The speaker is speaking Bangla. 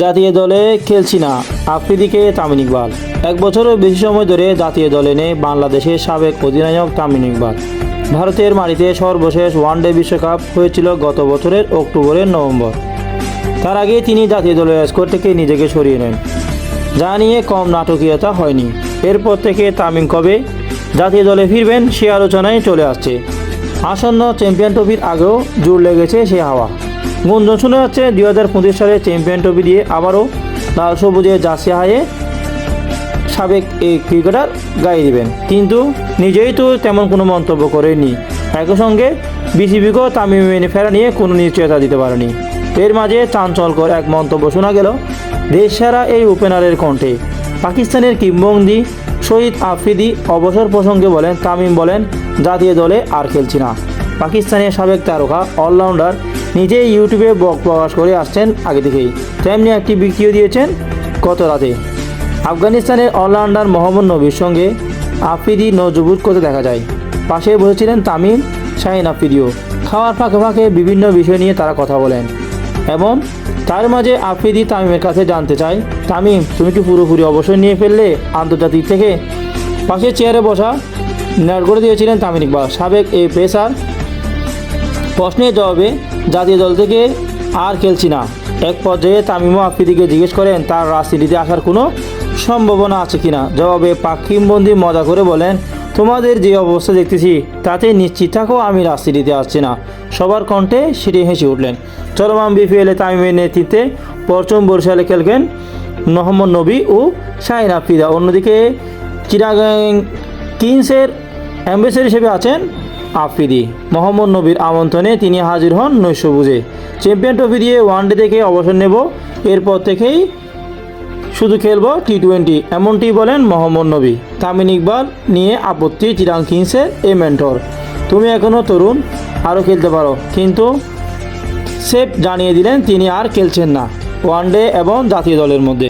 জাতীয় দলে খেলছি না, আফ্রিদিকে তামিম ইকবাল। 1 বছরের বেশি সময় ধরে জাতীয় দলে নেই বাংলাদেশের সাবেক অধিনায়ক তামিম ইকবাল। ভারতের মাটিতে সর্বশেষ ওয়ানডে বিশ্বকাপ হয়েছিল গত বছরের অক্টোবরের নভেম্বর। তার আগে তিনি জাতীয় দলের স্কোর থেকে নিজেকে সরিয়ে নেন, যা নিয়ে কম নাটকীয়তা হয়নি। এরপর থেকে তামিম কবে জাতীয় দলে ফিরবেন সে আলোচনায় চলে আসছে। আসন্ন চ্যাম্পিয়ন ট্রফির আগেও জোর লেগেছে সে হাওয়া। গুঞ্জন শোনা যাচ্ছে 2025 সালে চ্যাম্পিয়ন ট্রফি দিয়ে আবারও লাল সবুজে জার্সি হারিয়ে সাবেক এই ক্রিকেটার গায়ে দিবেন, কিন্তু নিজেই তো তেমন কোনো মন্তব্য করেননি। একই সঙ্গে বিসিবিকেও তামিম মেনে ফেরা নিয়ে কোনো নিশ্চয়তা দিতে পারেনি। এর মাঝে চাঞ্চল্যকর এক মন্তব্য শোনা গেল দেশসেরা এই ওপেনারের কণ্ঠে। পাকিস্তানের কিংবদন্তি শহীদ আফ্রিদি অবসর প্রসঙ্গে বলেন, তামিম বলেন জাতীয় দলে আর খেলছি না। পাকিস্তানের সাবেক তারকা অলরাউন্ডার নিজেই ইউটিউবে প্রকাশ করে আসছেন আগে থেকেই, তেমনি একটি ভিডিও দিয়েছেন গত রাতে। আফগানিস্তানের অলরাউন্ডার মোহাম্মদ নবীর সঙ্গে আফ্রিদি নজবুত করতে দেখা যায়। পাশে বসেছিলেন তামিম, শাহিন আফ্রিদিও। খাওয়ার ফাঁকে ফাঁকে বিভিন্ন বিষয় নিয়ে তারা কথা বলেন এবং তার মাঝে আফ্রিদি তামিমের কাছে জানতে চায়, তামিম তুমি কি পুরোপুরি অবসর নিয়ে ফেললে আন্তর্জাতিক থেকে? পাশে চেয়ারে বসা নেট করে দিয়েছিলেন তামিম ইকবাল। সাবেক এই পেসার প্রশ্নের জবাবে জাতীয় দল থেকে আর খেলছি না। এক পর্যায়ে তামিমও আফ্রিদিকে জিজ্ঞেস করেন তার রাজনীতিতে আসার কোনো সম্ভাবনা আছে কিনা। জবাবে পাক কিংবদন্তি মজা করে বলেন, তোমাদের যে অবস্থা দেখতেছি তাতে নিশ্চিত থাকো আমি রাজনীতিতে আসছি না। সবার কণ্ঠে সেটি হেসে উঠলেন। চলমান বিপিএলে তামিমের নেতৃত্বে পঞ্চম বরিশালে খেলবেন মোহাম্মদ নবী ও শাহিন আফ্রিদি। অন্যদিকে চিটাগাং কিংসের অ্যাম্বাসেডর হিসেবে আছেন আফ্রিদি। মোহাম্মদ নবীর আমন্ত্রণে তিনি হাজির হন নৈশভোজে। চ্যাম্পিয়ন ট্রফি দিয়ে ওয়ানডে থেকে অবসর নেব, এরপর থেকেই শুধু খেলব টি-20, এমনটি বলেন মোহাম্মদ নবী। তামিম ইকবাল নিয়ে আপত্তি চিটাগাং কিংসের এই মেন্টর, তুমি এখনও তরুণ, আরও খেলতে পারো, কিন্তু সেফ জানিয়ে দিলেন তিনি আর খেলছেন না ওয়ানডে এবং জাতীয় দলের মধ্যে।